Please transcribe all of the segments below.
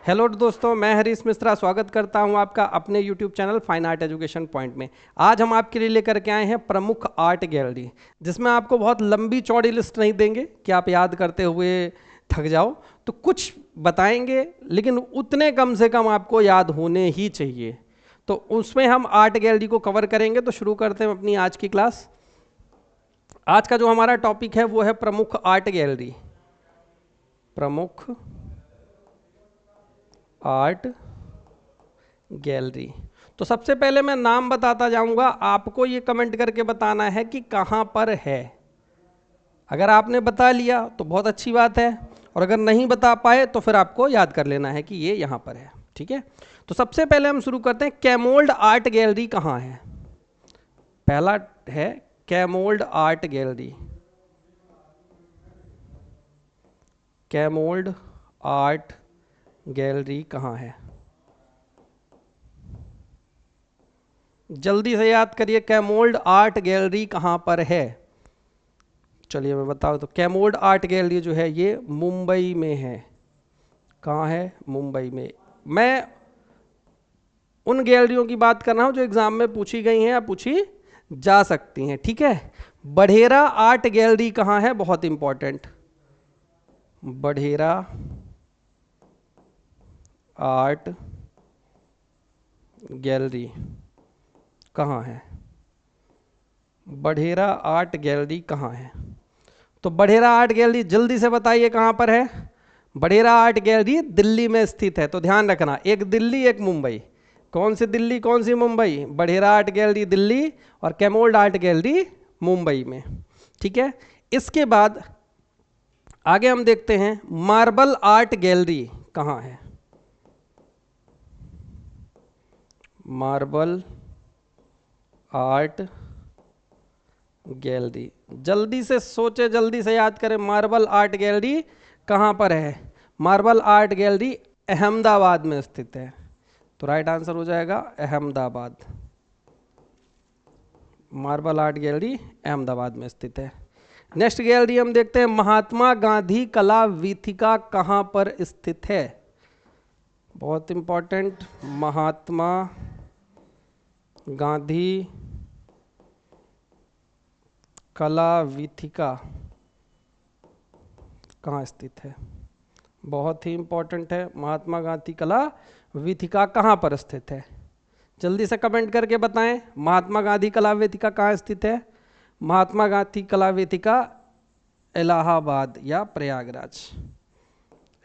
Hello दोस्तों, मैं हरीश मिश्रा स्वागत करता हूं आपका अपने YouTube channel fine art education point में। आज हम आपके लिए लेकर के आए हैं प्रमुख आर्ट गैलरी, जिसमें आपको बहुत लंबी चौड़ी लिस्ट नहीं देंगे कि आप याद करते हुए थक जाओ, तो कुछ बताएंगे लेकिन उतने कम से कम आपको याद होने ही चाहिए। तो उसमें हम आर्ट गैलरी को कवर करेंगे। तो शुरू करते हैं अपनी आज की क्लास। आज का जो हमारा टॉपिक है वो है प्रमुख आर्ट गैलरी। प्रमुख आर्ट गैलरी। तो सबसे पहले मैं नाम बताता जाऊंगा, आपको ये कमेंट करके बताना है कि कहां पर है। अगर आपने बता लिया तो बहुत अच्छी बात है, और अगर नहीं बता पाए तो फिर आपको याद कर लेना है कि ये यहां पर है। ठीक है, तो सबसे पहले हम शुरू करते हैं, कैमोल्ड आर्ट गैलरी कहां है। पहला है कैमोल्ड आर्ट गैलरी। कैमोल्ड आर्ट गैलरी कहां है, जल्दी से याद करिए, कैमोल्ड आर्ट गैलरी कहां पर है। चलिए मैं बताऊं, तो कैमोल्ड आर्ट गैलरी जो है ये मुंबई में है। कहाँ है? मुंबई में। मैं उन गैलरियों की बात कर रहा हूं जो एग्जाम में पूछी गई हैं या पूछी जा सकती हैं। ठीक है, बढ़ेरा आर्ट गैलरी कहाँ है, बहुत इंपॉर्टेंट। बढ़ेरा आर्ट गैलरी कहाँ है? बढ़ेरा आर्ट गैलरी कहाँ है? तो बढ़ेरा आर्ट गैलरी जल्दी से बताइए कहाँ पर है। बढ़ेरा आर्ट गैलरी दिल्ली में स्थित है। तो ध्यान रखना, एक दिल्ली एक मुंबई। कौन सी दिल्ली कौन सी मुंबई? बढ़ेरा आर्ट गैलरी दिल्ली और कैमोल्ड आर्ट गैलरी मुंबई में। ठीक है, इसके बाद आगे हम देखते हैं मार्बल आर्ट गैलरी कहाँ है। मार्बल आर्ट गैलरी, जल्दी से सोचे, जल्दी से याद करें, मार्बल आर्ट गैलरी कहाँ पर है। मार्बल आर्ट गैलरी अहमदाबाद में स्थित है। तो राइट आंसर हो जाएगा Ahmedabad. Marble art gallery Ahmedabad में स्थित है। नेक्स्ट गैलरी हम देखते हैं, महात्मा गांधी कला वीथिका कहाँ पर स्थित है। बहुत इंपॉर्टेंट, महात्मा गांधी कला वीथिका कहाँ स्थित है। बहुत ही इंपॉर्टेंट है, महात्मा गांधी कला वीथिका कहाँ पर स्थित है। जल्दी से कमेंट करके बताएं, महात्मा गांधी कला वेदिका कहाँ स्थित है। महात्मा गांधी कला वेदिका इलाहाबाद या प्रयागराज,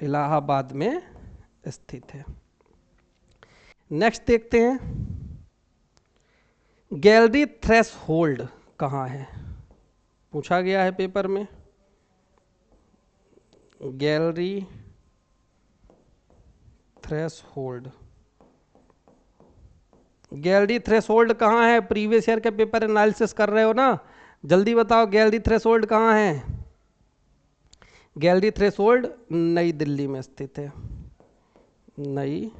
इलाहाबाद में स्थित है। नेक्स्ट देखते हैं, गैलरी थ्रेशोल्ड कहाँ है, पूछा गया है पेपर में। गैलरी थ्रेशोल्ड, गैलरी थ्रेशोल्ड कहाँ है? प्रीवियस ईयर के पेपर एनालिसिस कर रहे हो ना, जल्दी बताओ गैलरी थ्रेशोल्ड कहाँ है। गैलरी थ्रेशोल्ड नई दिल्ली में स्थित है। नई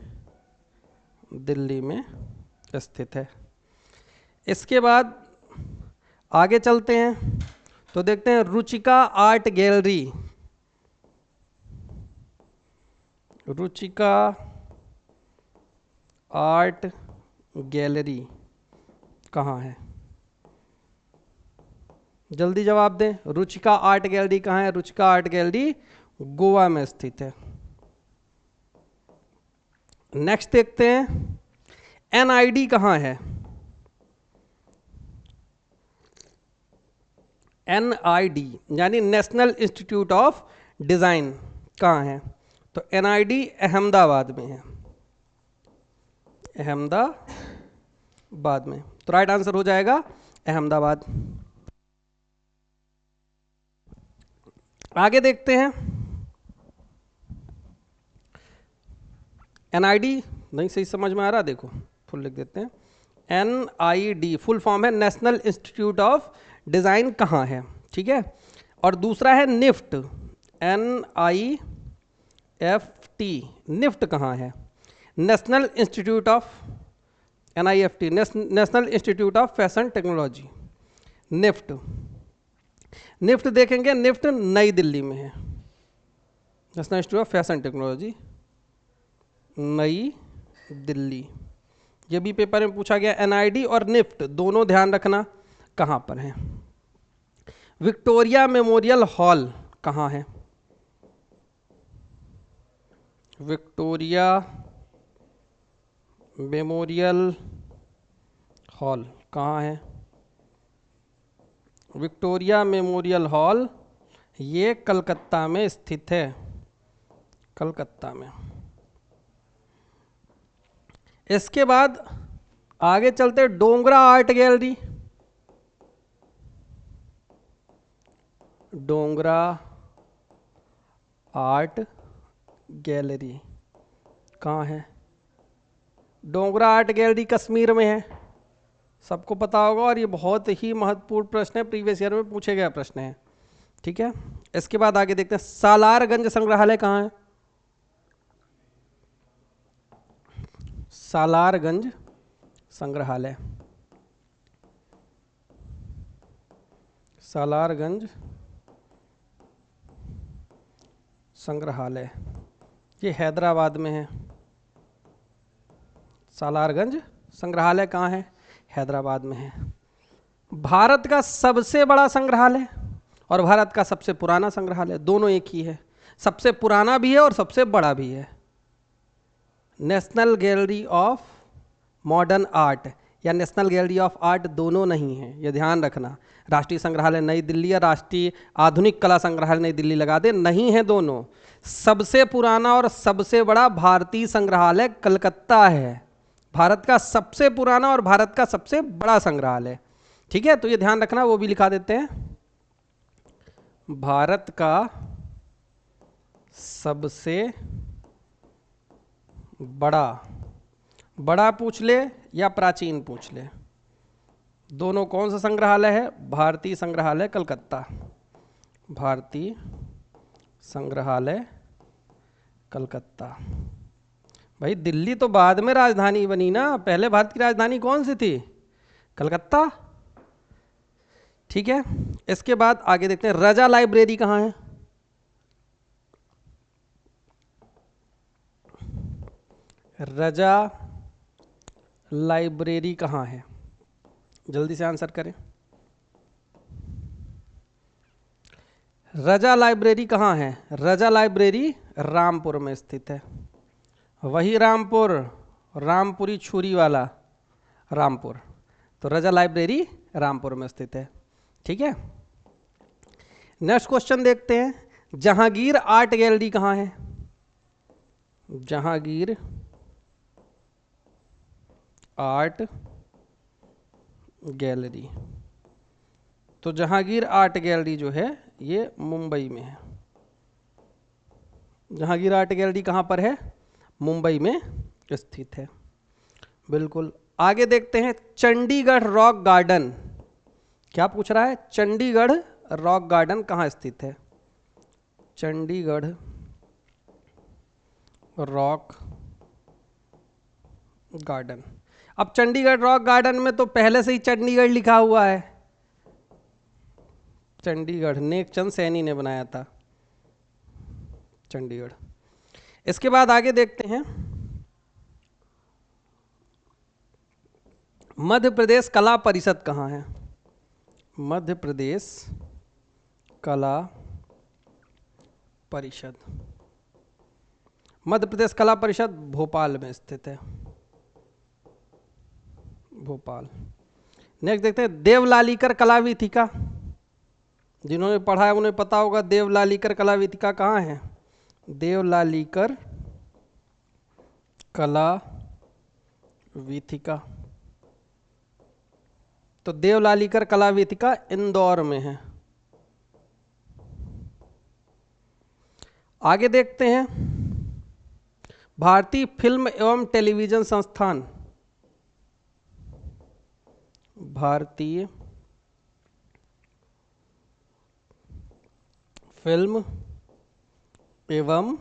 दिल्ली में स्थित है। इसके बाद आगे चलते हैं, तो देखते हैं Ruchika art gallery. Ruchika art gallery कहाँ है, जल्दी जवाब दें। रुचिका आर्ट गैलरी कहाँ है? रुचिका आर्ट गैलरी गोवा में स्थित है। नेक्स्ट देखते हैं, एनआईडी कहाँ है। एनआईडी यानी नेशनल इंस्टीट्यूट ऑफ डिजाइन कहाँ है? तो एनआईडी अहमदाबाद में है। अहमदाबाद में, तो राइट आंसर हो जाएगा अहमदाबाद। आगे देखते हैं, एनआईडी नहीं सही समझ में आ रहा, देखो फुल लिख देते हैं। एनआईडी फुल फॉर्म है नेशनल इंस्टीट्यूट ऑफ डिजाइन कहाँ है। ठीक है, और दूसरा है निफ्ट, NIFT, निफ्ट कहाँ है? National institute of, NIFT national institute of fashion technology. NIFT, NIFT देखेंगे, निफ्ट नई दिल्ली में है, national institute of fashion technology New Delhi. ये भी पेपर में पूछा गया। एनआईडी और निफ्ट दोनों ध्यान रखना कहाँ पर है। विक्टोरिया मेमोरियल हॉल कहाँ है? विक्टोरिया मेमोरियल हॉल कहाँ है? विक्टोरिया मेमोरियल हॉल ये कलकत्ता में स्थित है, कलकत्ता में। इसके बाद आगे चलते, Dongra art gallery. Dongra art gallery कहाँ है? डोंगरा आर्ट गैलरी कश्मीर में है, सबको पता होगा, और ये बहुत ही महत्वपूर्ण प्रश्न है, प्रीवियस ईयर में पूछे गए प्रश्न है। ठीक है, इसके बाद आगे देखते हैं, सालारगंज संग्रहालय कहाँ है? सालारगंज संग्रहालय, सालारगंज संग्रहालय ये हैदराबाद में है। सालारगंज संग्रहालय कहाँ है? हैदराबाद में है। भारत का सबसे बड़ा संग्रहालय और भारत का सबसे पुराना संग्रहालय दोनों एक ही है, सबसे पुराना भी है और सबसे बड़ा भी है। National gallery of modern art या नेशनल गैलरी ऑफ आर्ट दोनों नहीं है, ये ध्यान रखना। राष्ट्रीय संग्रहालय नई दिल्ली या राष्ट्रीय आधुनिक कला संग्रहालय नई दिल्ली लगा दे, नहीं है दोनों। सबसे पुराना और सबसे बड़ा भारतीय संग्रहालय कलकत्ता है, भारत का सबसे पुराना और भारत का सबसे बड़ा संग्रहालय। ठीक है, तो ये ध्यान रखना, वो भी लिखा देते हैं। भारत का सबसे बड़ा, बड़ा पूछ ले या प्राचीन पूछ ले, दोनों कौन सा संग्रहालय है? भारतीय संग्रहालय कलकत्ता, भारतीय संग्रहालय कलकत्ता। भाई दिल्ली तो बाद में राजधानी बनी ना, पहले भारत की राजधानी कौन सी थी? कलकत्ता। ठीक है, इसके बाद आगे देखते हैं, रजा लाइब्रेरी कहाँ है? रजा लाइब्रेरी कहाँ है? जल्दी से आंसर करें। रजा लाइब्रेरी कहाँ है? रजा लाइब्रेरी रामपुर में स्थित है, वही रामपुर, रामपुरी छुरी वाला रामपुर। तो रजा लाइब्रेरी रामपुर में स्थित है। ठीक है, नेक्स्ट क्वेश्चन देखते हैं, जहांगीर आर्ट गैलरी कहाँ है? जहांगीर आर्ट गैलरी, तो जहांगीर आर्ट गैलरी जो है ये मुंबई में है। जहांगीर आर्ट गैलरी कहाँ पर है? मुंबई में स्थित है। बिल्कुल, आगे देखते हैं, चंडीगढ़ रॉक गार्डन। क्या पूछ रहा है? चंडीगढ़ रॉक गार्डन कहाँ स्थित है? Chandigarh rock garden. अब चंडीगढ़ रॉक गार्डन में तो पहले से ही चंडीगढ़ लिखा हुआ है, चंडीगढ़ नेकचंद सैनी ने बनाया था चंडीगढ़। इसके बाद आगे देखते हैं, मध्य प्रदेश कला परिषद कहाँ है? मध्य प्रदेश कला परिषद, मध्य प्रदेश कला परिषद भोपाल में स्थित है, भोपाल। नेक्स्ट देखते हैं, देवलालीकर कला वीथिका। जिन्होंने पढ़ा है उन्हें पता होगा देवलालीकर कला वीथिका कहाँ है। देवलालीकर कला वीथिका, तो देवलालीकर कला वीथिका इंदौर में है। आगे देखते हैं, भारतीय फिल्म एवं टेलीविजन संस्थान, भारतीय फिल्म एवं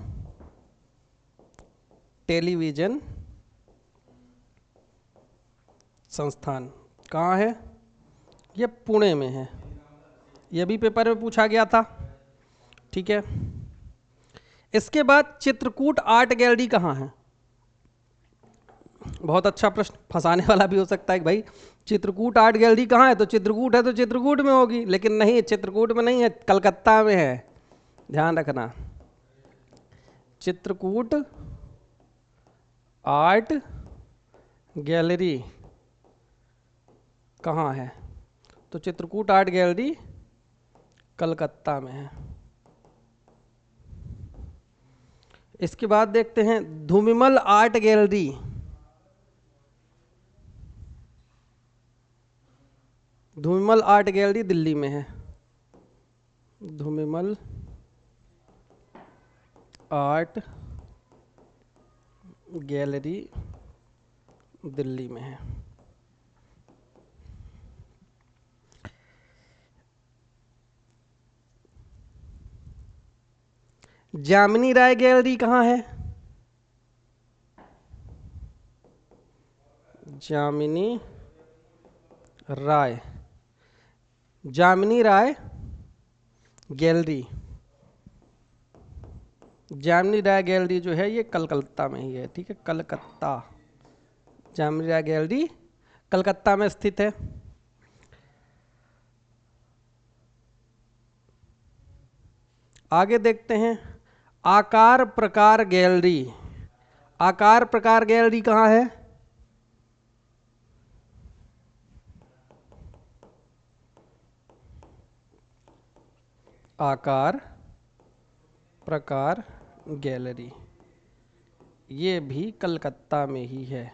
टेलीविजन संस्थान कहाँ है? ये पुणे में है, ये भी पेपर में पूछा गया था। ठीक है, इसके बाद चित्रकूट आर्ट गैलरी कहाँ है? बहुत अच्छा प्रश्न, फंसाने वाला भी हो सकता है कि भाई चित्रकूट आर्ट गैलरी कहाँ है, तो चित्रकूट है तो चित्रकूट में होगी, लेकिन नहीं, चित्रकूट में नहीं है, कलकत्ता में है, ध्यान रखना। चित्रकूट आर्ट गैलरी कहाँ है, तो चित्रकूट आर्ट गैलरी कलकत्ता में है। इसके बाद देखते हैं Dhoomimal art gallery. Dhoomimal art gallery Delhi में है। धूमिमल आर्ट गैलरी दिल्ली में है। जामिनी राय गैलरी कहाँ है? जामिनी राय, जामिनी राय गैलरी, जामिनी राय गैलरी जो है ये कलकत्ता में ही है, ठीक है, कलकत्ता। जामिनी राय गैलरी कलकत्ता में स्थित है। आगे देखते हैं आकार प्रकार गैलरी। आकार प्रकार गैलरी कहाँ है? आकार प्रकार गैलरी, ये भी कलकत्ता में ही है।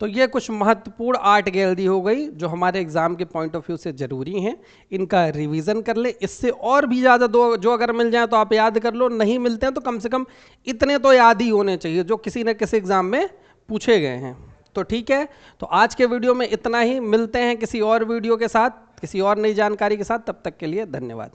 तो ये कुछ महत्वपूर्ण आर्ट गैलरी हो गई जो हमारे एग्जाम के पॉइंट ऑफ व्यू से जरूरी हैं। इनका रिवीजन कर ले, इससे और भी ज़्यादा दो जो अगर मिल जाए तो आप याद कर लो, नहीं मिलते हैं तो कम से कम इतने तो याद ही होने चाहिए जो किसी न किसी एग्जाम में पूछे गए हैं। तो ठीक है, तो आज के वीडियो में इतना ही, मिलते हैं किसी और वीडियो के साथ, किसी और नई जानकारी के साथ, तब तक के लिए धन्यवाद।